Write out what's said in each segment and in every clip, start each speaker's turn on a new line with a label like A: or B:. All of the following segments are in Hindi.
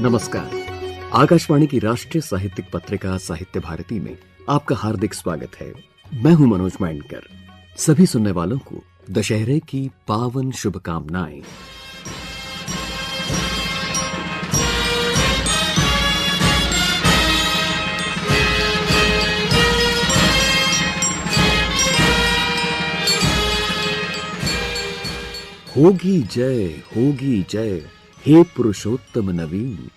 A: नमस्कार। आकाशवाणी की राष्ट्रीय साहित्यिक पत्रिका साहित्य भारती में आपका हार्दिक स्वागत है। मैं हूं मनोज माइंडकर। सभी सुनने वालों को दशहरे की पावन शुभकामनाएं। होगी जय हे पुरुषोत्तम नवीन,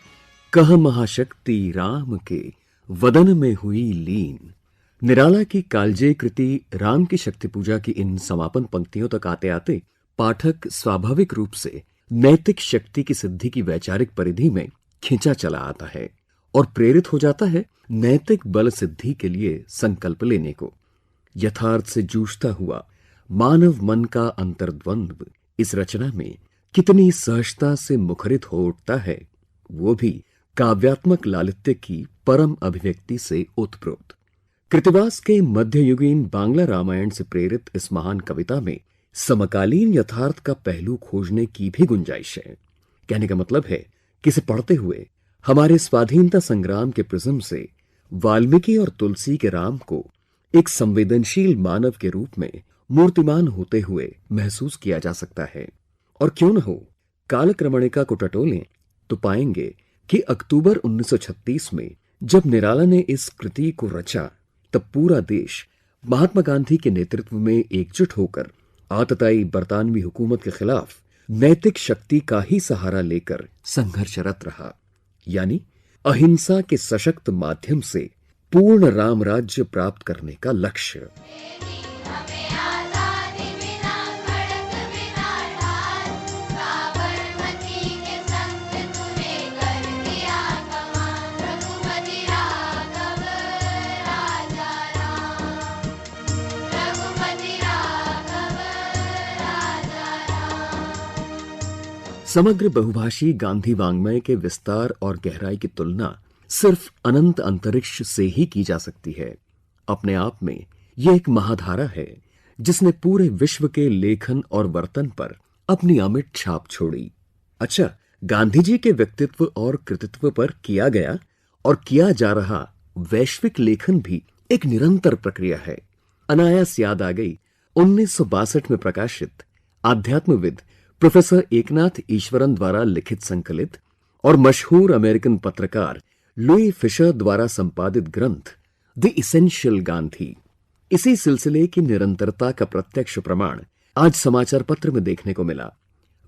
A: कह महाशक्ति राम के वदन में हुई लीन। निराला की कालजयी कृति राम की शक्ति पूजा की इन समापन पंक्तियों तक आते आते पाठक स्वाभाविक रूप से नैतिक शक्ति की सिद्धि की वैचारिक परिधि में खिंचा चला आता है और प्रेरित हो जाता है नैतिक बल सिद्धि के लिए संकल्प लेने को। यथार्थ से जूझता हुआ मानव मन का अंतर्द्वंद्व इस रचना में कितनी सहजता से मुखरित हो उठता है, वो भी काव्यात्मक लालित्य की परम अभिव्यक्ति से ओतप्रोत। कृतिवास के मध्ययुगीन बांग्ला रामायण से प्रेरित इस महान कविता में समकालीन यथार्थ का पहलू खोजने की भी गुंजाइश है। कहने का मतलब है कि इसे पढ़ते हुए हमारे स्वाधीनता संग्राम के प्रिज्म से वाल्मीकि और तुलसी के राम को एक संवेदनशील मानव के रूप में मूर्तिमान होते हुए महसूस किया जा सकता है। और क्यों न हो, कालक्रमणिका को टटोलें तो पाएंगे कि अक्टूबर 1936 में जब निराला ने इस कृति को रचा, तब पूरा देश महात्मा गांधी के नेतृत्व में एकजुट होकर आतताई बरतानवी हुकूमत के खिलाफ नैतिक शक्ति का ही सहारा लेकर संघर्षरत रहा, यानी अहिंसा के सशक्त माध्यम से पूर्ण राम राज्य प्राप्त करने का लक्ष्य। समग्र बहुभाषी गांधी वाङ्मय के विस्तार और गहराई की तुलना सिर्फ अनंत अंतरिक्ष से ही की जा सकती है। अपने आप में यह एक महाधारा है जिसने पूरे विश्व के लेखन और वर्तन पर अपनी अमिट छाप छोड़ी। अच्छा, गांधी जी के व्यक्तित्व और कृतित्व पर किया गया और किया जा रहा वैश्विक लेखन भी एक निरंतर प्रक्रिया है। अनायास याद आ गई 1962 में प्रकाशित आध्यात्मविद प्रोफेसर एकनाथ ईश्वरन द्वारा लिखित संकलित और मशहूर अमेरिकन पत्रकार लुई फिशर द्वारा संपादित ग्रंथ द इसेंशियल गांधी। इसी सिलसिले की निरंतरता का प्रत्यक्ष प्रमाण आज समाचार पत्र में देखने को मिला।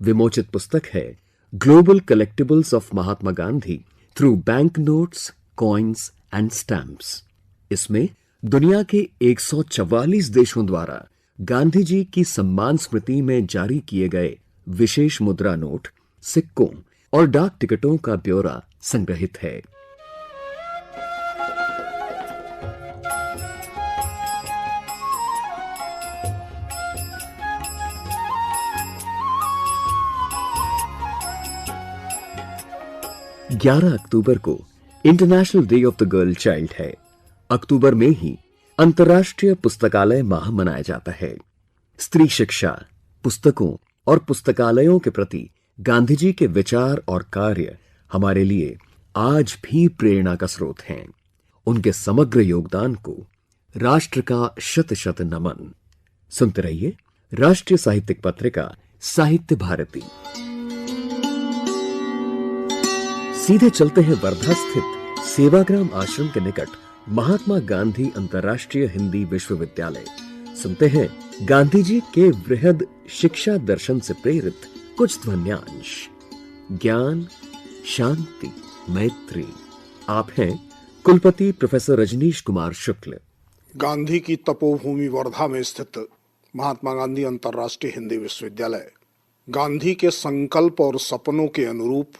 A: विमोचित पुस्तक है global collectibles of Mahatma Gandhi through bank notes, coins and stamps. इसमें दुनिया के 144 देशों द्वारा गांधी जी की सम्मान स्मृति में जारी किए गए विशेष मुद्रा नोट, सिक्कों और डाक टिकटों का ब्यौरा संग्रहित है। ग्यारह अक्टूबर को international day of the girl child है। अक्टूबर में ही अंतर्राष्ट्रीय पुस्तकालय माह मनाया जाता है। स्त्री शिक्षा, पुस्तकों और पुस्तकालयों के प्रति गांधी जी के विचार और कार्य हमारे लिए आज भी प्रेरणा का स्रोत हैं। उनके समग्र योगदान को राष्ट्र का शत शत नमन। सुनते रहिए राष्ट्रीय साहित्यिक पत्रिका साहित्य भारती। सीधे चलते हैं वर्धा स्थित सेवाग्राम आश्रम के निकट महात्मा गांधी अंतर्राष्ट्रीय हिंदी विश्वविद्यालय। सुनते हैं गांधी जी के वृहद शिक्षा दर्शन से प्रेरित कुछ ध्वन्यांश। ज्ञान, शांति, मैत्री। आप हैं कुलपति प्रोफेसर रजनीश कुमार शुक्ल।
B: गांधी की तपोभूमि वर्धा में स्थित महात्मा गांधी अंतर्राष्ट्रीय हिंदी विश्वविद्यालय गांधी के संकल्प और सपनों के अनुरूप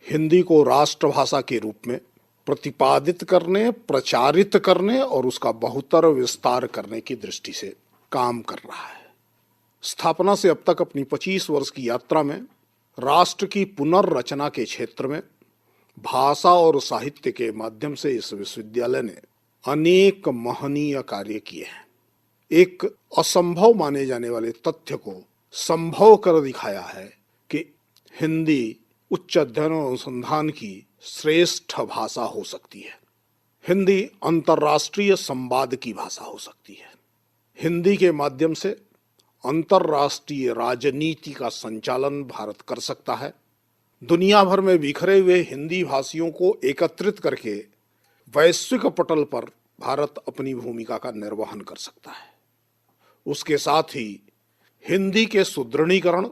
B: हिंदी को राष्ट्रभाषा के रूप में प्रतिपादित करने, प्रचारित करने और उसका बहुतर विस्तार करने की दृष्टि से काम कर रहा है। स्थापना से अब तक अपनी 25 वर्ष की यात्रा में राष्ट्र की पुनर्रचना के क्षेत्र में भाषा और साहित्य के माध्यम से इस विश्वविद्यालय ने अनेक महनीय कार्य किए हैं। एक असंभव माने जाने वाले तथ्य को संभव कर दिखाया है कि हिंदी उच्च अध्ययन और अनुसंधान की श्रेष्ठ भाषा हो सकती है। हिंदी अंतर्राष्ट्रीय संवाद की भाषा हो सकती है। हिंदी के माध्यम से अंतर्राष्ट्रीय राजनीति का संचालन भारत कर सकता है। दुनिया भर में बिखरे हुए हिंदी भाषियों को एकत्रित करके वैश्विक पटल पर भारत अपनी भूमिका का निर्वहन कर सकता है। उसके साथ ही हिंदी के सुदृढ़ीकरण,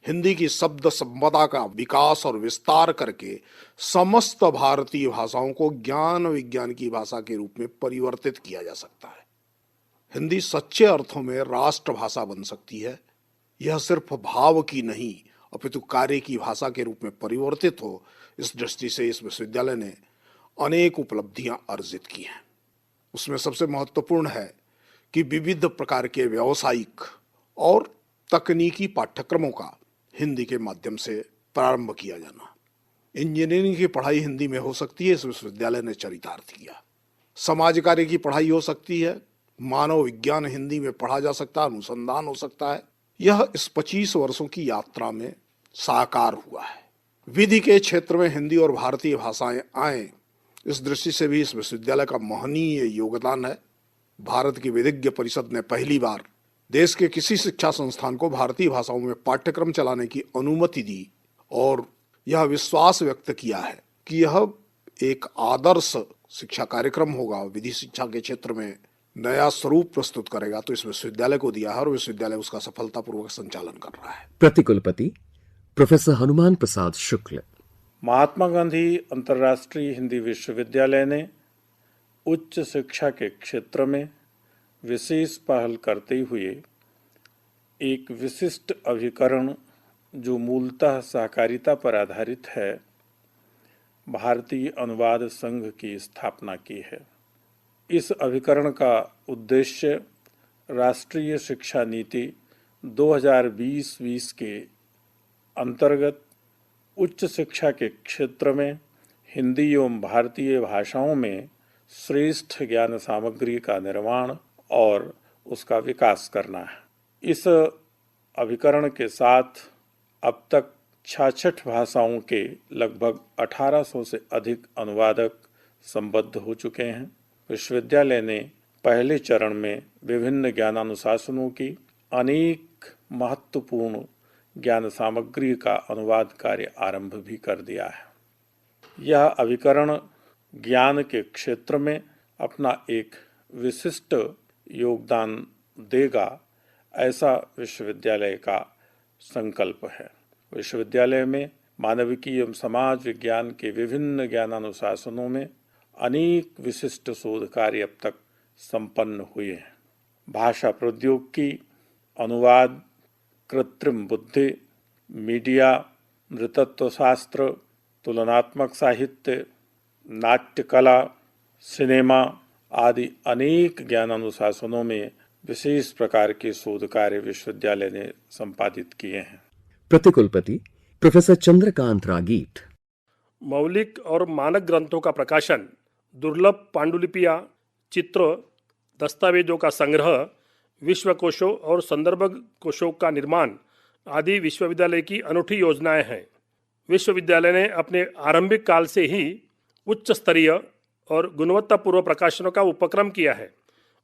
B: हिंदी की शब्द संपदा का विकास और विस्तार करके समस्त भारतीय भाषाओं को ज्ञान विज्ञान की भाषा के रूप में परिवर्तित किया जा सकता है। हिंदी सच्चे अर्थों में राष्ट्रभाषा बन सकती है। यह सिर्फ भाव की नहीं अपितु कार्य की भाषा के रूप में परिवर्तित हो, इस दृष्टि से इस विश्वविद्यालय ने अनेक उपलब्धियां अर्जित की हैं। उसमें सबसे महत्वपूर्ण है कि विविध प्रकार के व्यावसायिक और तकनीकी पाठ्यक्रमों का हिंदी के माध्यम से प्रारंभ किया जाना। इंजीनियरिंग की पढ़ाई हिंदी में हो सकती है, इस विश्वविद्यालय ने चरितार्थ किया। समाज कार्य की पढ़ाई हो सकती है, मानव विज्ञान हिंदी में पढ़ा जा सकता है, अनुसंधान हो सकता है। यह इस 25 वर्षों की यात्रा में साकार हुआ है। विधि के क्षेत्र में हिंदी और भारतीय भाषाएं आए, इस दृष्टि से भी इस विश्वविद्यालय का महनीय योगदान है। भारत की विधिज्ञ परिषद ने पहली बार देश के किसी शिक्षा संस्थान को भारतीय भाषाओं में पाठ्यक्रम चलाने की अनुमति दी और यह विश्वास व्यक्त किया है कि यह एक आदर्श शिक्षा कार्यक्रम होगा, विधि शिक्षा के क्षेत्र में नया स्वरूप प्रस्तुत करेगा। तो इस विश्वविद्यालय को दिया है और विश्वविद्यालय उसका सफलतापूर्वक संचालन कर रहा है।
A: प्रतिकुलपति प्रोफेसर हनुमान प्रसाद शुक्ल।
C: महात्मा गांधी अंतर्राष्ट्रीय हिंदी विश्वविद्यालय ने उच्च शिक्षा के क्षेत्र में विशेष पहल करते हुए एक विशिष्ट अभिकरण जो मूलतः सहकारिता पर आधारित है, भारतीय अनुवाद संघ की स्थापना की है। इस अभिकरण का उद्देश्य राष्ट्रीय शिक्षा नीति 2020 के अंतर्गत उच्च शिक्षा के क्षेत्र में हिंदी एवं भारतीय भाषाओं में श्रेष्ठ ज्ञान सामग्री का निर्माण और उसका विकास करना है। इस अभिकरण के साथ अब तक 66 भाषाओं के लगभग 1800 से अधिक अनुवादक संबद्ध हो चुके हैं। विश्वविद्यालय ने पहले चरण में विभिन्न ज्ञानानुशासनों की अनेक महत्वपूर्ण ज्ञान सामग्री का अनुवाद कार्य आरंभ भी कर दिया है। यह अभिकरण ज्ञान के क्षेत्र में अपना एक विशिष्ट योगदान देगा, ऐसा विश्वविद्यालय का संकल्प है। विश्वविद्यालय में मानविकी एवं समाज विज्ञान के विभिन्न ज्ञानानुशासनों में अनेक विशिष्ट शोध कार्य अब तक संपन्न हुए हैं। भाषा प्रौद्योगिकी, अनुवाद, कृत्रिम बुद्धि, मीडिया, नृतत्व शास्त्र, तुलनात्मक साहित्य, नाट्य कला, सिनेमा आदि अनेक ज्ञानानुशासनों में विशेष प्रकार के शोध कार्य विश्वविद्यालय ने संपादित किए हैं।
A: प्रतिकुलपति प्रोफेसर चंद्रकांत रागीट।
D: मौलिक और मानक ग्रंथों का प्रकाशन, दुर्लभ पांडुलिपियां, चित्र, दस्तावेजों का संग्रह, विश्वकोशों और संदर्भ कोशों का निर्माण आदि विश्वविद्यालय की अनूठी योजनाएं हैं। विश्वविद्यालय ने अपने आरंभिक काल से ही उच्च स्तरीय और गुणवत्तापूर्ण प्रकाशनों का उपक्रम किया है।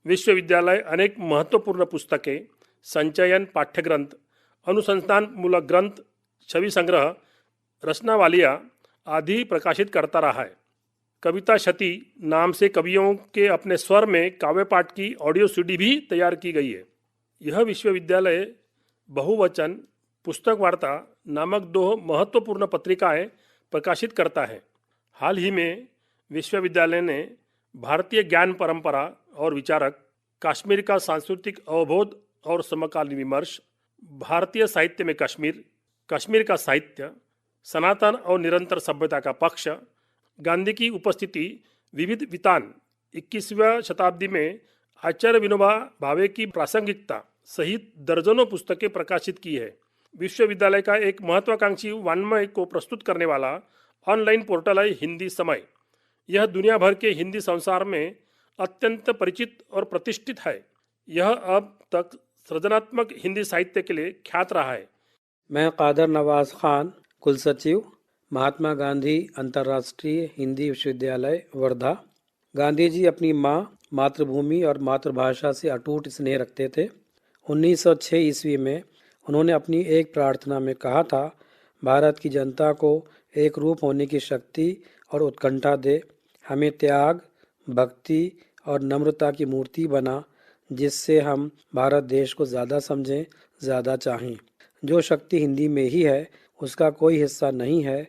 D: विश्वविद्यालय अनेक महत्वपूर्ण पुस्तकें, संचयन पाठ्यग्रंथ, अनुसंधान मूलक ग्रंथ, छवि संग्रह, रचनावलियाँ आदि प्रकाशित करता रहा है। कविता शती नाम से कवियों के अपने स्वर में काव्य पाठ की ऑडियो सीडी भी तैयार की गई है। यह विश्वविद्यालय बहुवचन पुस्तक वार्ता नामक 2 महत्वपूर्ण पत्रिकाएं प्रकाशित करता है। हाल ही में विश्वविद्यालय ने भारतीय ज्ञान परंपरा और विचारक, कश्मीर का सांस्कृतिक अवबोध और समकालीन विमर्श, भारतीय साहित्य में कश्मीर, कश्मीर का साहित्य, सनातन और निरंतर सभ्यता का पक्ष, गांधी की उपस्थिति, विविध वितान, 21वीं शताब्दी में आचार्य विनोबा भावे की प्रासंगिकता सहित दर्जनों पुस्तकें प्रकाशित की है। विश्वविद्यालय का एक महत्वाकांक्षी वाङ्मय को प्रस्तुत करने वाला ऑनलाइन पोर्टल है हिंदी समय। यह दुनिया भर के हिंदी संसार में अत्यंत परिचित और प्रतिष्ठित है। यह अब तक सृजनात्मक हिंदी साहित्य के लिए ख्यात रहा है।
E: मैं कादर नवाज खान, कुलसचिव, महात्मा गांधी अंतर्राष्ट्रीय हिंदी विश्वविद्यालय वर्धा। गांधी जी अपनी माँ, मातृभूमि और मातृभाषा से अटूट स्नेह रखते थे। 1906 ईस्वी में उन्होंने अपनी एक प्रार्थना में कहा था, भारत की जनता को एक रूप होने की शक्ति और उत्कंठा दे, हमें त्याग, भक्ति और नम्रता की मूर्ति बना, जिससे हम भारत देश को ज़्यादा समझें, ज़्यादा चाहें। जो शक्ति हिंदी में ही है, उसका कोई हिस्सा नहीं है।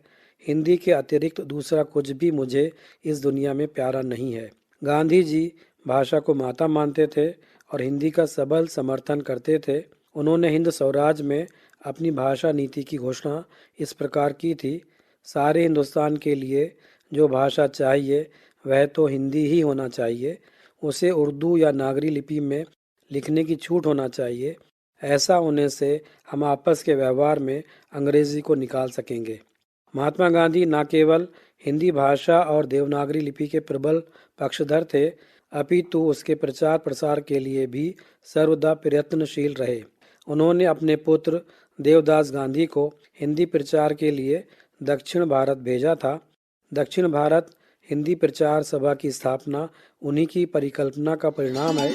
E: हिंदी के अतिरिक्त दूसरा कुछ भी मुझे इस दुनिया में प्यारा नहीं है। गांधी जी भाषा को माता मानते थे और हिंदी का सबल समर्थन करते थे। उन्होंने हिंद स्वराज में अपनी भाषा नीति की घोषणा इस प्रकार की थी, सारे हिंदुस्तान के लिए जो भाषा चाहिए वह तो हिंदी ही होना चाहिए, उसे उर्दू या नागरी लिपि में लिखने की छूट होना चाहिए। ऐसा होने से हम आपस के व्यवहार में अंग्रेजी को निकाल सकेंगे। महात्मा गांधी न केवल हिंदी भाषा और देवनागरी लिपि के प्रबल पक्षधर थे, अपितु उसके प्रचार प्रसार के लिए भी सर्वदा प्रयत्नशील रहे। उन्होंने अपने पुत्र देवदास गांधी को हिंदी प्रचार के लिए दक्षिण भारत भेजा था। दक्षिण भारत हिंदी प्रचार सभा की स्थापना उन्हीं की परिकल्पना का परिणाम है।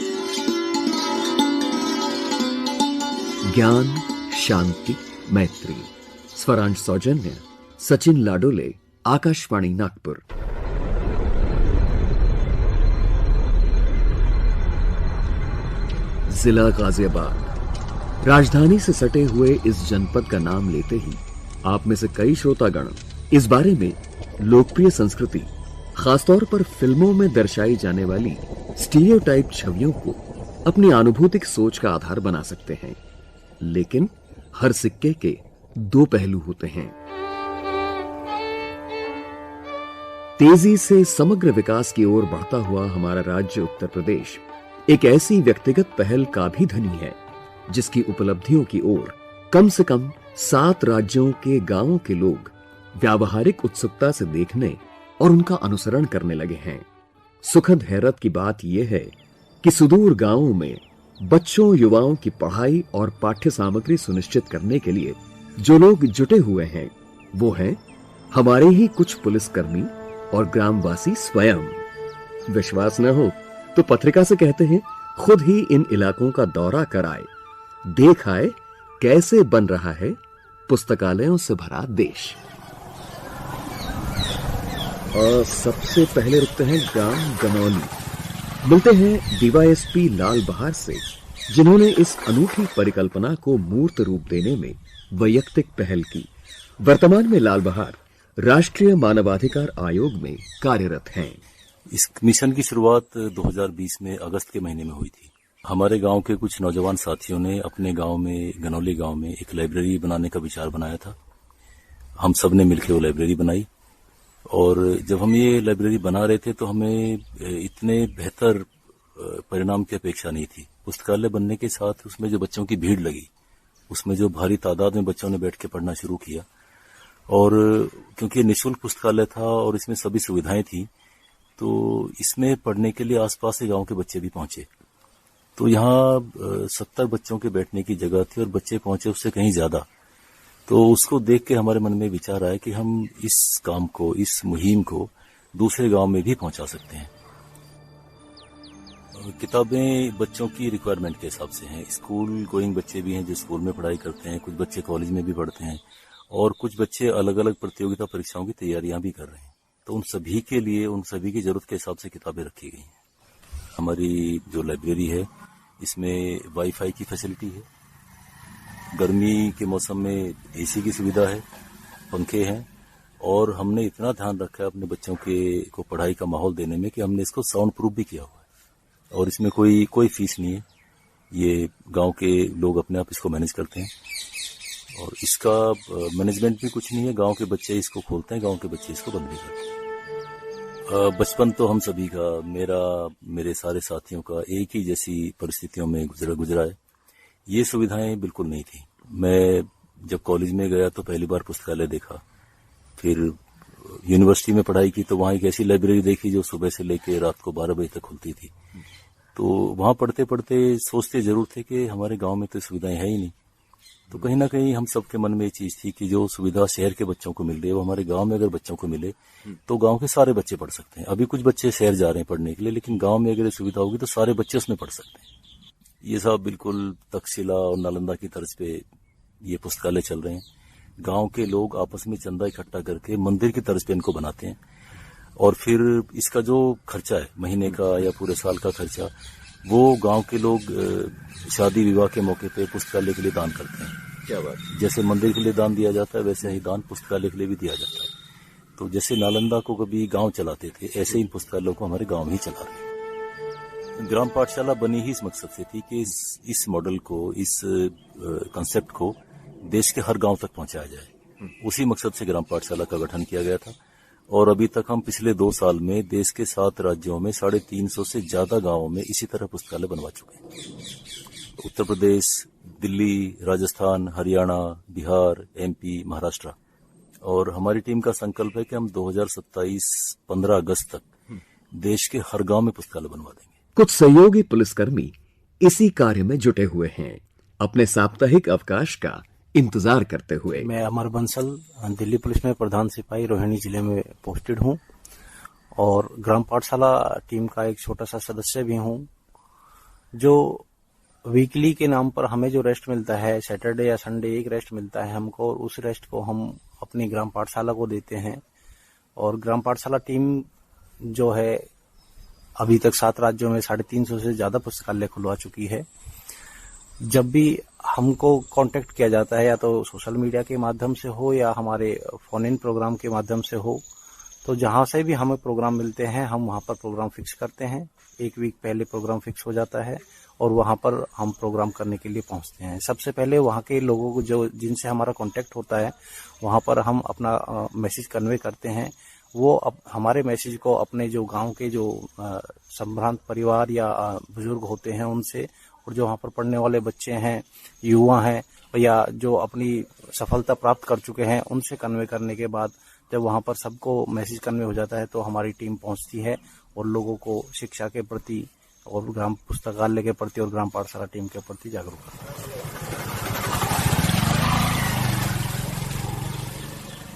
A: ज्ञान, शांति, मैत्री। स्वरांश सौजन्य सचिन लाडोले, आकाशवाणी नागपुर। जिला गाजियाबाद। राजधानी से सटे हुए इस जनपद का नाम लेते ही आप में से कई श्रोतागण इस बारे में लोकप्रिय संस्कृति, खासतौर पर फिल्मों में दर्शाई जाने वाली स्टीरियोटाइप छवियों को अपनी अनुभूतिक सोच का आधार बना सकते हैं। लेकिन हर सिक्के के दो पहलू होते हैं। तेजी से समग्र विकास की ओर बढ़ता हुआ हमारा राज्य उत्तर प्रदेश एक ऐसी व्यक्तिगत पहल का भी धनी है, जिसकी उपलब्धियों की ओर कम से कम 7 राज्यों के गांवों के लोग व्यावहारिक उत्सुकता से देखने और उनका अनुसरण करने लगे हैं। सुखद हैरत की बात यह है कि सुदूर गांवों में बच्चों, युवाओं की पढ़ाई और पाठ्य सामग्री सुनिश्चित करने के लिए जो लोग जुटे हुए हैं, वो हैं हमारे ही कुछ पुलिसकर्मी और ग्रामवासी स्वयं। विश्वास न हो तो पत्रिका से कहते हैं, खुद ही इन इलाकों का दौरा कराए, देख आए कैसे बन रहा है पुस्तकालयों से भरा देश। और सबसे पहले रुकते हैं ग्राम गनौली। मिलते हैं डीवाईएसपी लाल बहार से, जिन्होंने इस अनूठी परिकल्पना को मूर्त रूप देने में वैयक्तिक पहल की। वर्तमान में लाल बहार राष्ट्रीय मानवाधिकार आयोग में कार्यरत हैं।
F: इस मिशन की शुरुआत 2020 में अगस्त के महीने में हुई थी। हमारे गांव के कुछ नौजवान साथियों ने अपने गांव में, गनौली गांव में एक लाइब्रेरी बनाने का विचार बनाया था। हम सब ने मिलकर वो लाइब्रेरी बनाई और जब हम ये लाइब्रेरी बना रहे थे तो हमें इतने बेहतर परिणाम की अपेक्षा नहीं थी। पुस्तकालय बनने के साथ उसमें जो बच्चों की भीड़ लगी, उसमें जो भारी तादाद में बच्चों ने बैठ के पढ़ना शुरू किया, और क्योंकि निःशुल्क पुस्तकालय था और इसमें सभी सुविधाएं थी, तो इसमें पढ़ने के लिए आसपास के गांव के बच्चे भी पहुंचे। तो यहाँ 70 बच्चों के बैठने की जगह थी और बच्चे पहुंचे उससे कहीं ज्यादा। तो उसको देख के हमारे मन में विचार आया कि हम इस काम को, इस मुहिम को दूसरे गांव में भी पहुंचा सकते हैं। किताबें बच्चों की रिक्वायरमेंट के हिसाब से हैं। स्कूल गोइंग बच्चे भी हैं जो स्कूल में पढ़ाई करते हैं, कुछ बच्चे कॉलेज में भी पढ़ते हैं और कुछ बच्चे अलग अलग प्रतियोगिता परीक्षाओं की तैयारियां भी कर रहे हैं। तो उन सभी के लिए, उन सभी की जरूरत के हिसाब से किताबें रखी गई हैं। हमारी जो लाइब्रेरी है इसमें वाईफाई की फैसिलिटी है, गर्मी के मौसम में एसी की सुविधा है, पंखे हैं, और हमने इतना ध्यान रखा है अपने बच्चों को पढ़ाई का माहौल देने में कि हमने इसको साउंड प्रूफ भी किया हुआ है। और इसमें कोई फीस नहीं है, ये गांव के लोग अपने आप इसको मैनेज करते हैं और इसका मैनेजमेंट भी कुछ नहीं है। गांव के बच्चे इसको खोलते हैं, गांव के बच्चे इसको बंद भी करते हैं। बचपन तो हम सभी का, मेरे सारे साथियों का एक ही जैसी परिस्थितियों में गुजरा है। ये सुविधाएं बिल्कुल नहीं थी। मैं जब कॉलेज में गया तो पहली बार पुस्तकालय देखा, फिर यूनिवर्सिटी में पढ़ाई की तो वहाँ एक ऐसी लाइब्रेरी देखी जो सुबह से लेकर रात को 12 बजे तक खुलती थी। तो वहाँ पढ़ते पढ़ते सोचते जरूर थे कि हमारे गांव में तो सुविधाएं है ही नहीं, तो कहीं ना कहीं हम सबके मन में ये चीज थी कि जो सुविधा शहर के बच्चों को मिल रही है वो हमारे गांव में अगर बच्चों को मिले तो गांव के सारे बच्चे पढ़ सकते हैं। अभी कुछ बच्चे शहर जा रहे हैं पढ़ने के लिए, लेकिन गांव में अगर ये सुविधा होगी तो सारे बच्चे उसमें पढ़ सकते हैं। ये सब बिल्कुल तक्षशिला और नालंदा की तर्ज पे ये पुस्तकालय चल रहे हैं। गांव के लोग आपस में चंदा इकट्ठा करके मंदिर की तर्ज पे इनको बनाते हैं, और फिर इसका जो खर्चा है महीने का या पूरे साल का खर्चा, वो गांव के लोग शादी विवाह के मौके पे पुस्तकालय के लिए दान करते हैं।
A: क्या बात।
F: जैसे मंदिर के लिए दान दिया जाता है वैसे ही दान पुस्तकालय के लिए भी दिया जाता है। तो जैसे नालंदा को कभी गांव चलाते थे, ऐसे इन पुस्तकालयों को हमारे गांव ही चला रहे हैं। ग्राम पाठशाला बनी ही इस मकसद से थी कि इस मॉडल को, इस कंसेप्ट को देश के हर गांव तक पहुंचाया जाए। उसी मकसद से ग्राम पाठशाला का गठन किया गया था, और अभी तक हम पिछले 2 साल में देश के 7 राज्यों में 350 से ज्यादा गांवों में इसी तरह पुस्तकालय बनवा चुके हैं। उत्तर प्रदेश, दिल्ली, राजस्थान, हरियाणा, बिहार, एमपी, महाराष्ट्र। और हमारी टीम का संकल्प है कि हम 2027 15 अगस्त तक देश के हर गांव में पुस्तकालय बनवा देंगे।
A: कुछ सहयोगी पुलिसकर्मी इसी कार्य में जुटे हुए हैं, अपने साप्ताहिक अवकाश का इंतजार करते हुए।
G: मैं अमर बंसल, दिल्ली पुलिस में प्रधान सिपाही रोहिणी जिले में पोस्टेड हूं, और ग्राम पाठशाला टीम का एक छोटा सा सदस्य भी हूं। जो वीकली के नाम पर हमें जो रेस्ट मिलता है, सैटरडे या संडे एक रेस्ट मिलता है हमको, और उस रेस्ट को हम अपनी ग्राम पाठशाला को देते हैं। और ग्राम पाठशाला टीम जो है अभी तक 7 राज्यों में 350 से ज्यादा पुस्तकालय खुलवा चुकी है। जब भी हमको कांटेक्ट किया जाता है, या तो सोशल मीडिया के माध्यम से हो या हमारे फोन इन प्रोग्राम के माध्यम से हो, तो जहां से भी हमें प्रोग्राम मिलते हैं हम वहां पर प्रोग्राम फिक्स करते हैं। 1 वीक पहले प्रोग्राम फिक्स हो जाता है और वहां पर हम प्रोग्राम करने के लिए पहुंचते हैं। सबसे पहले वहां के लोगों को जो जिनसे हमारा कांटेक्ट होता है वहां पर हम अपना मैसेज कन्वे करते हैं। वो हमारे मैसेज को अपने जो गांव के जो संभ्रांत परिवार या बुजुर्ग होते हैं उनसे, और जो वहाँ पर पढ़ने वाले बच्चे हैं, युवा हैं, या जो अपनी सफलता प्राप्त कर चुके हैं, उनसे कन्वे करने के बाद जब वहाँ पर सबको मैसेज कन्वे हो जाता है तो हमारी टीम पहुँचती है और लोगों को शिक्षा के प्रति और ग्राम पुस्तकालय के प्रति और ग्राम पाठशाला टीम के प्रति जागरूक करता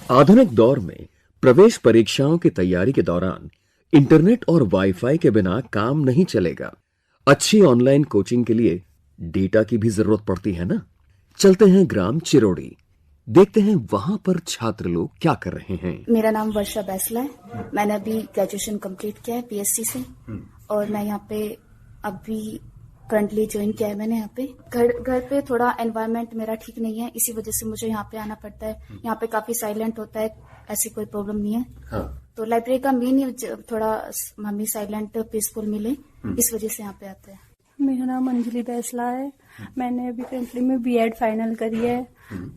G: है।
A: आधुनिक दौर में प्रवेश परीक्षाओं की तैयारी के दौरान इंटरनेट और वाईफाई के बिना काम नहीं चलेगा। अच्छी ऑनलाइन कोचिंग के लिए डेटा की भी जरूरत पड़ती है ना। चलते हैं ग्राम चिरोड़ी, देखते हैं वहां पर छात्र लोग क्या कर रहे हैं।
H: मेरा नाम वर्षा बैसला है। मैंने अभी ग्रेजुएशन कंप्लीट किया है पीएससी से, और मैं यहाँ पे अभी करंटली ज्वाइन किया है मैंने यहाँ पे। घर पे थोड़ा एनवायरनमेंट मेरा ठीक नहीं है, इसी वजह से मुझे यहाँ पे आना पड़ता है। यहाँ पे काफी साइलेंट होता है, ऐसी कोई प्रॉब्लम नहीं है। हाँ। तो लाइब्रेरी का मेन ही थोड़ा हमें साइलेंट पीसफुल मिले, इस वजह से यहाँ पे आते हैं।
I: मेरा नाम अंजलि बैसला है। मैंने अभी करंटली में बीएड फाइनल करी है।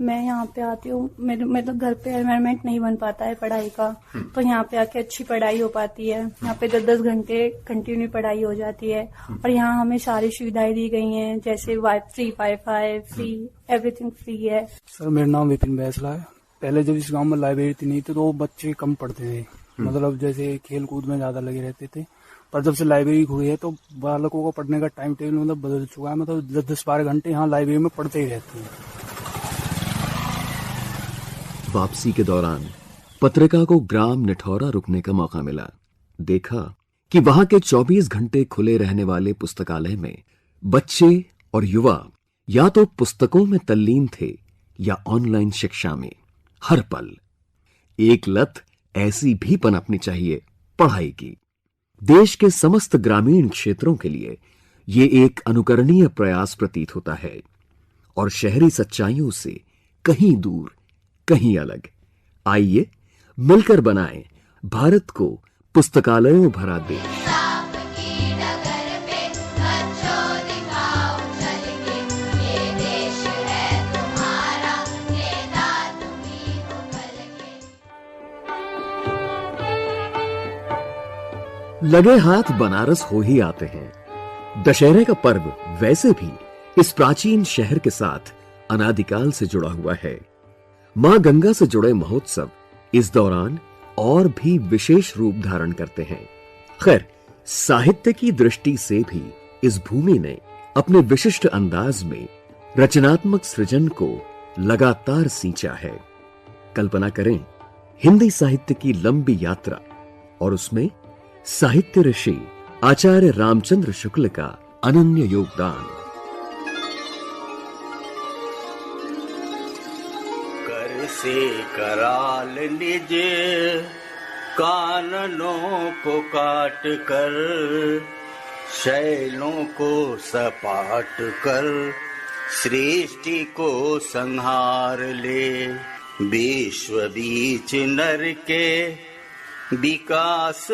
I: मैं यहाँ पे आती हूँ, मतलब घर पे एनवायरनमेंट नहीं बन पाता है पढ़ाई का, तो यहाँ पे आके अच्छी पढ़ाई हो पाती है। यहाँ पे 10-10 घंटे कंटिन्यू पढ़ाई हो जाती है, और यहाँ हमें सारी सुविधाएं दी गई हैं, जैसे free wifi, free everything free है।
J: सर मेरा नाम विपिन बैसला है। पहले जब इस गाँव में लाइब्रेरी नहीं थी तो बच्चे कम पढ़ते थे, मतलब जैसे खेल कूद में ज्यादा लगे रहते थे। पर जब से लाइब्रेरी खुली है तो बालकों को पढ़ने का टाइम टेबल मतलब बदल चुका है। मतलब 10-12 घंटे यहाँ लाइब्रेरी में पढ़ते ही रहते हैं।
A: वापसी के दौरान पत्रिका को ग्राम निठौरा रुकने का मौका मिला। देखा कि वहां के 24 घंटे खुले रहने वाले पुस्तकालय में बच्चे और युवा या तो पुस्तकों में तल्लीन थे या ऑनलाइन शिक्षा में। हर पल एक लत ऐसी भी पनपनी चाहिए पढ़ाई की। देश के समस्त ग्रामीण क्षेत्रों के लिए ये एक अनुकरणीय प्रयास प्रतीत होता है, और शहरी सच्चाइयों से कहीं दूर, कहीं अलग। आइए मिलकर बनाएं भारत को पुस्तकालयों भरा देश। लगे हाथ बनारस हो ही आते हैं। दशहरे का पर्व वैसे भी इस प्राचीन शहर के साथ अनादिकाल से जुड़ा हुआ है। मां गंगा से जुड़े महोत्सव इस दौरान और भी विशेष रूप धारण करते हैं। खैर, साहित्य की दृष्टि से भी इस भूमि ने अपने विशिष्ट अंदाज में रचनात्मक सृजन को लगातार सींचा है। कल्पना करें हिंदी साहित्य की लंबी यात्रा और उसमें साहित्य ऋषि आचार्य रामचंद्र शुक्ल का अनन्य योगदान।
K: कर से कराल निज काननों को काट कर, शैलों को सपाट कर, सृष्टि को संहार ले। विश्व बीच नर के विकास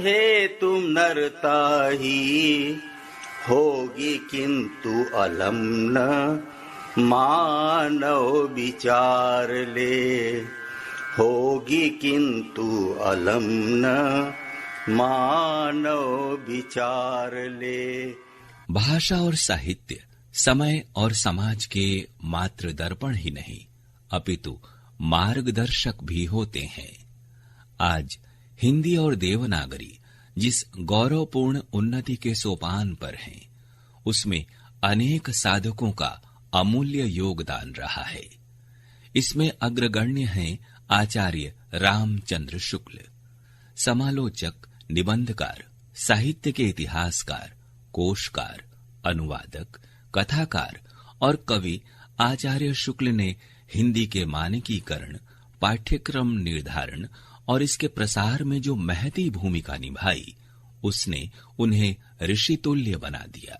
K: है तुम नरता ही, होगी किंतु अलम न मानव विचार ले। होगी किंतु अलम न मानव विचार ले।
L: भाषा और साहित्य समय और समाज के मात्र दर्पण ही नहीं अपितु मार्गदर्शक भी होते हैं। आज हिंदी और देवनागरी जिस गौरवपूर्ण उन्नति के सोपान पर हैं, उसमें अनेक साधकों का अमूल्य योगदान रहा है। इसमें अग्रगण्य हैं आचार्य रामचंद्र शुक्ल, समालोचक, निबंधकार, साहित्य के इतिहासकार, कोशकार, अनुवादक, कथाकार और कवि। आचार्य शुक्ल ने हिंदी के मानकीकरण, पाठ्यक्रम निर्धारण और इसके प्रसार में जो महती भूमिका निभाई, उसने उन्हें ऋषितुल्य बना दिया।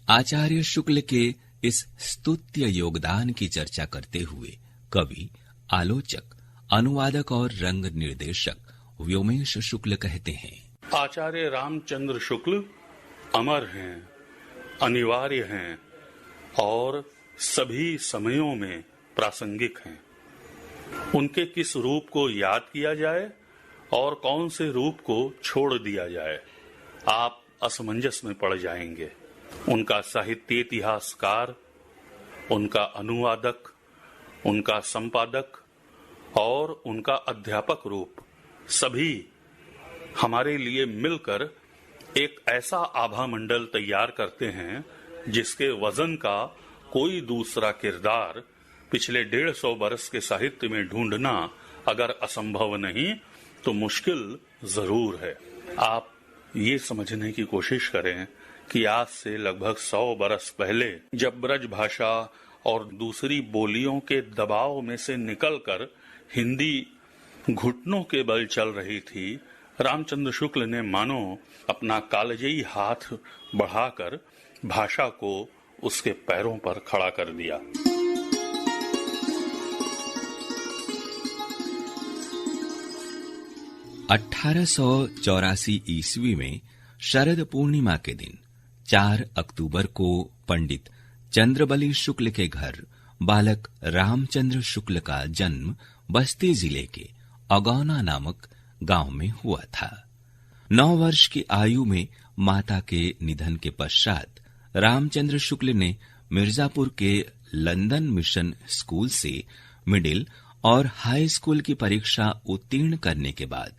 L: आचार्य शुक्ल के इस स्तुत्य योगदान की चर्चा करते हुए कवि, आलोचक, अनुवादक और रंग निर्देशक व्योमेश शुक्ल कहते हैं,
M: आचार्य रामचंद्र शुक्ल अमर हैं, अनिवार्य हैं और सभी समयों में प्रासंगिक हैं। उनके किस रूप को याद किया जाए और कौन से रूप को छोड़ दिया जाए, आप असमंजस में पड़ जाएंगे। उनका साहित्य इतिहासकार, उनका अनुवादक, उनका संपादक और उनका अध्यापक रूप सभी हमारे लिए मिलकर एक ऐसा आभा मंडल तैयार करते हैं जिसके वजन का कोई दूसरा किरदार पिछले 150 वर्ष के साहित्य में ढूंढना अगर असंभव नहीं तो मुश्किल जरूर है। आप ये समझने की कोशिश करें कि आज से लगभग 100 वर्ष पहले जब ब्रज भाषा और दूसरी बोलियों के दबाव में से निकलकर हिंदी घुटनों के बल चल रही थी, रामचंद्र शुक्ल ने मानो अपना कालजयी हाथ बढ़ाकर भाषा को उसके पैरों पर खड़ा कर दिया।
L: (1884) ईस्वी में शरद पूर्णिमा के दिन 4 अक्टूबर को पंडित चंद्रबली शुक्ल के घर बालक रामचंद्र शुक्ल का जन्म बस्ती जिले के अगौना नामक गांव में हुआ था। 9 वर्ष की आयु में माता के निधन के पश्चात रामचंद्र शुक्ल ने मिर्जापुर के लंदन मिशन स्कूल से मिडिल और हाई स्कूल की परीक्षा उत्तीर्ण करने के बाद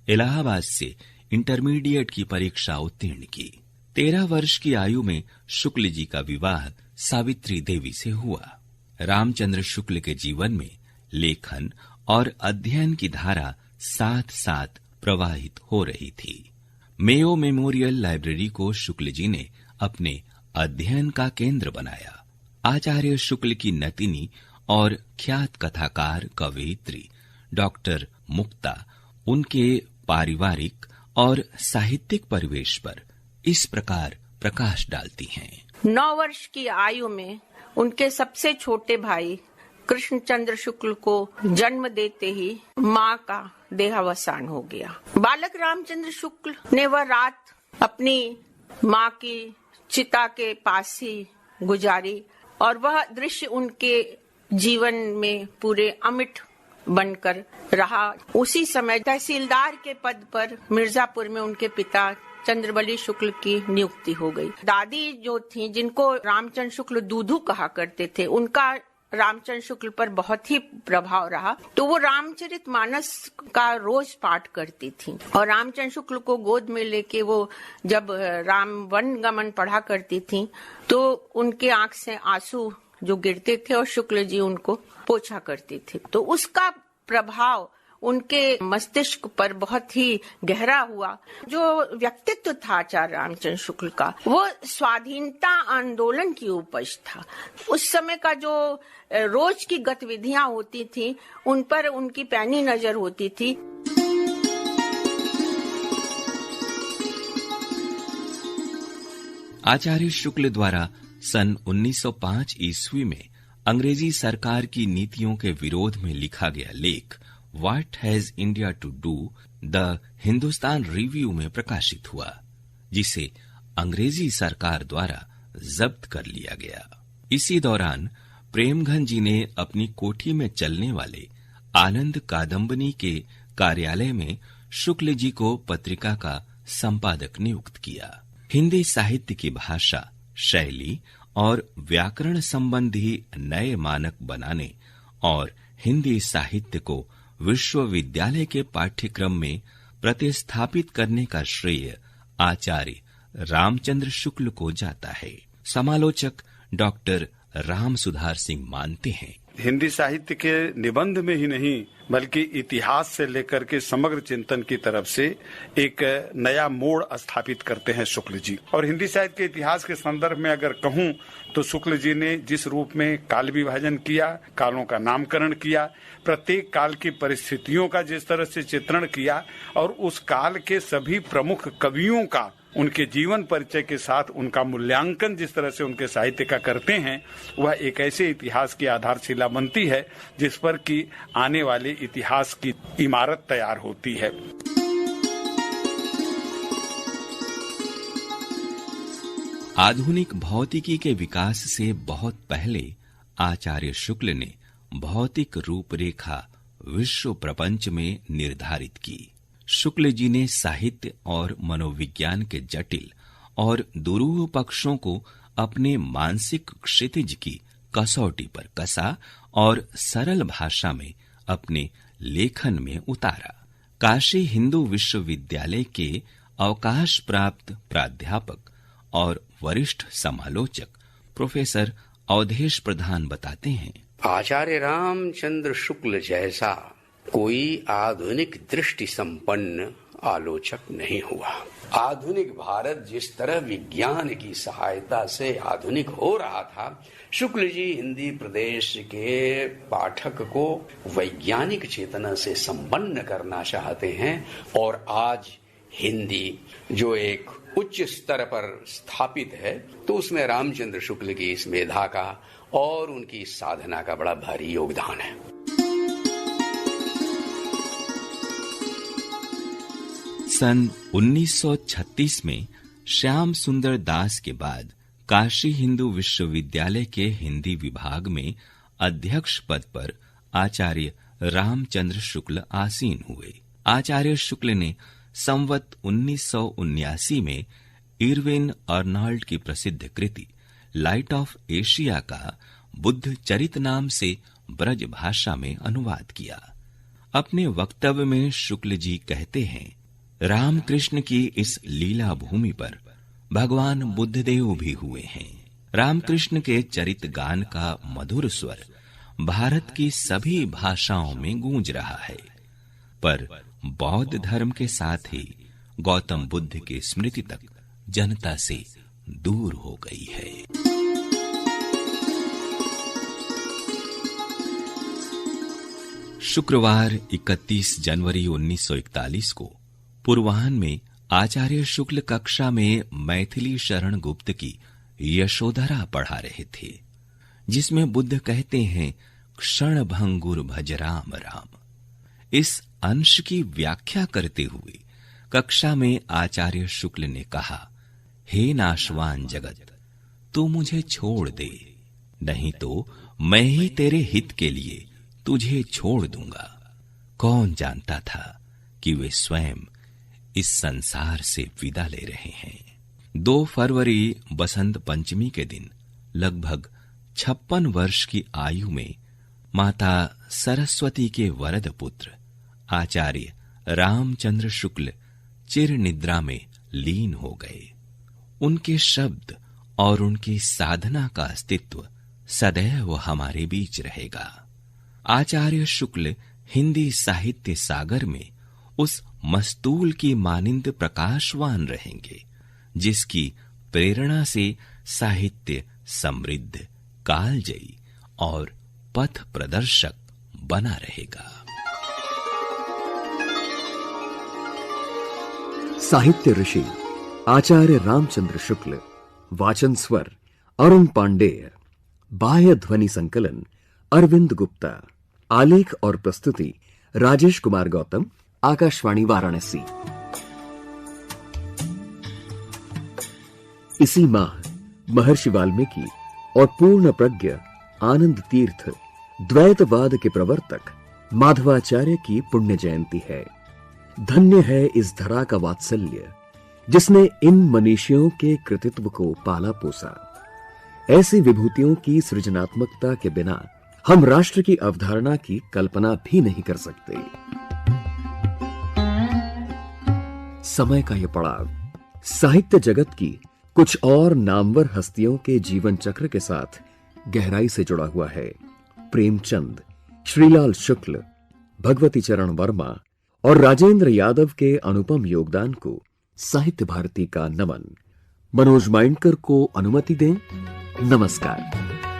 L: इलाहाबाद से इंटरमीडिएट की परीक्षा उत्तीर्ण की। 13 वर्ष की आयु में शुक्ल जी का विवाह सावित्री देवी से हुआ। रामचंद्र शुक्ल के जीवन में लेखन और अध्ययन की धारा साथ साथ प्रवाहित हो रही थी। मेयो मेमोरियल लाइब्रेरी को शुक्ल जी ने अपने अध्ययन का केंद्र बनाया। आचार्य शुक्ल की नतिनी और ख्यात कथाकार कवयित्री डॉक्टर मुक्ता उनके पारिवारिक और साहित्यिक परिवेश पर इस प्रकार प्रकाश डालती हैं।
N: 9 वर्ष की आयु में उनके सबसे छोटे भाई कृष्णचंद्र शुक्ल को जन्म देते ही मां का देहावसान हो गया। बालक रामचंद्र शुक्ल ने वह रात अपनी मां की चिता के पास ही गुजारी और वह दृश्य उनके जीवन में पूरे अमिट बनकर रहा। उसी समय तहसीलदार के पद पर मिर्जापुर में उनके पिता चंद्रबली शुक्ल की नियुक्ति हो गई। दादी जो थी, जिनको रामचंद्र शुक्ल दूधू कहा करते थे, उनका रामचंद्र शुक्ल पर बहुत ही प्रभाव रहा। तो वो रामचरितमानस का रोज पाठ करती थी और रामचंद्र शुक्ल को गोद में लेके वो जब राम वन गमन पढ़ा करती थी तो उनके आंख से आंसू जो गिरते थे और शुक्ल जी उनको पोछा करते थे। तो उसका प्रभाव उनके मस्तिष्क पर बहुत ही गहरा हुआ। जो व्यक्तित्व था आचार्य रामचंद्र शुक्ल का, वो स्वाधीनता आंदोलन की उपज था। उस समय का जो रोज की गतिविधियां होती थी उन पर उनकी पैनी नजर होती थी।
L: आचार्य शुक्ल द्वारा सन 1905 ईस्वी में अंग्रेजी सरकार की नीतियों के विरोध में लिखा गया लेख what has India to do the Hindustan review में प्रकाशित हुआ, जिसे अंग्रेजी सरकार द्वारा जब्त कर लिया गया। इसी दौरान प्रेमघन जी ने अपनी कोठी में चलने वाले आनंद कादम्बनी के कार्यालय में शुक्ल जी को पत्रिका का संपादक नियुक्त किया। हिंदी साहित्य की भाषा, शैली और व्याकरण संबंधी नए मानक बनाने और हिंदी साहित्य को विश्वविद्यालय के पाठ्यक्रम में प्रतिस्थापित करने का श्रेय आचार्य रामचंद्र शुक्ल को जाता है। समालोचक डॉक्टर राम सुधार सिंह मानते हैं,
O: हिंदी साहित्य के निबंध में ही नहीं बल्कि इतिहास से लेकर के समग्र चिंतन की तरफ से एक नया मोड़ स्थापित करते हैं शुक्ल जी। और हिंदी साहित्य के इतिहास के संदर्भ में अगर कहूं तो शुक्ल जी ने जिस रूप में काल विभाजन किया, कालों का नामकरण किया, प्रत्येक काल की परिस्थितियों का जिस तरह से चित्रण किया और उस काल के सभी प्रमुख कवियों का उनके जीवन परिचय के साथ उनका मूल्यांकन जिस तरह से उनके साहित्य का करते हैं, वह एक ऐसे इतिहास की आधारशिला बनती है जिस पर कि आने वाले इतिहास की इमारत तैयार होती है।
L: आधुनिक भौतिकी के विकास से बहुत पहले आचार्य शुक्ल ने भौतिक रूपरेखा विश्व प्रपंच में निर्धारित की। शुक्ल जी ने साहित्य और मनोविज्ञान के जटिल और दुरूह पक्षों को अपने मानसिक क्षितिज की कसौटी पर कसा और सरल भाषा में अपने लेखन में उतारा। काशी हिंदू विश्वविद्यालय के अवकाश प्राप्त प्राध्यापक और वरिष्ठ समालोचक प्रोफेसर अवधेश प्रधान बताते हैं,
P: आचार्य रामचंद्र शुक्ल जैसा कोई आधुनिक दृष्टि संपन्न आलोचक नहीं हुआ। आधुनिक भारत जिस तरह विज्ञान की सहायता से आधुनिक हो रहा था, शुक्ल जी हिंदी प्रदेश के पाठक को वैज्ञानिक चेतना से संपन्न करना चाहते हैं। और आज हिंदी जो एक उच्च स्तर पर स्थापित है, तो उसमें रामचंद्र शुक्ल की इस मेधा का और उनकी साधना का बड़ा भारी योगदान है।
L: सन 1936 में श्याम सुंदर दास के बाद काशी हिंदू विश्वविद्यालय के हिंदी विभाग में अध्यक्ष पद पर आचार्य रामचंद्र शुक्ल आसीन हुए। आचार्य शुक्ल ने संवत 1979 में इरविन अर्नॉल्ड की प्रसिद्ध कृति लाइट ऑफ एशिया का बुद्ध चरित नाम से ब्रज भाषा में अनुवाद किया। अपने वक्तव्य में शुक्ल जी कहते हैं, रामकृष्ण की इस लीला भूमि पर भगवान बुद्धदेव भी हुए हैं। रामकृष्ण के चरित गान का मधुर स्वर भारत की सभी भाषाओं में गूंज रहा है, पर बौद्ध धर्म के साथ ही गौतम बुद्ध की स्मृति तक जनता से दूर हो गई है। शुक्रवार 31 जनवरी 1941 को पूर्वाह्न में आचार्य शुक्ल कक्षा में मैथिली शरण गुप्त की यशोधरा पढ़ा रहे थे, जिसमें बुद्ध कहते हैं, क्षण भंगुर भज राम राम। इस अंश की व्याख्या करते हुए कक्षा में आचार्य शुक्ल ने कहा, हे नाशवान जगत, तू मुझे छोड़ दे, नहीं तो मैं ही तेरे हित के लिए तुझे छोड़ दूंगा। कौन जानता था कि वे स्वयं इस संसार से विदा ले रहे हैं। 2 फरवरी बसंत पंचमी के दिन लगभग 56 वर्ष की आयु में माता सरस्वती के वरद पुत्र आचार्य रामचंद्र शुक्ल चिर निद्रा में लीन हो गए। उनके शब्द और उनकी साधना का अस्तित्व सदैव हमारे बीच रहेगा। आचार्य शुक्ल हिंदी साहित्य सागर में उस मस्तूल की मानिंद प्रकाशवान रहेंगे जिसकी प्रेरणा से साहित्य समृद्ध, कालजयी और पथ प्रदर्शक बना रहेगा।
A: साहित्य ऋषि आचार्य रामचंद्र शुक्ल, वाचन स्वर अरुण पांडेय, बाह्य ध्वनि संकलन अरविंद गुप्ता, आलेख और प्रस्तुति राजेश कुमार गौतम, आकाशवाणी वाराणसी। इसी माह महर्षि वाल्मीकि और पूर्ण प्रज्ञ आनंद तीर्थ द्वैतवाद के प्रवर्तक माधवाचार्य की पुण्य जयंती है। धन्य है इस धरा का वात्सल्य जिसने इन मनीषियों के कृतित्व को पाला पोसा। ऐसी विभूतियों की सृजनात्मकता के बिना हम राष्ट्र की अवधारणा की कल्पना भी नहीं कर सकते। समय का यह पड़ाव साहित्य जगत की कुछ और नामवर हस्तियों के जीवन चक्र के साथ गहराई से जुड़ा हुआ है। प्रेमचंद, श्रीलाल शुक्ल, भगवती चरण वर्मा और राजेंद्र यादव के अनुपम योगदान को साहित्य भारती का नमन। मनोज माइंडकर को अनुमति दें। नमस्कार।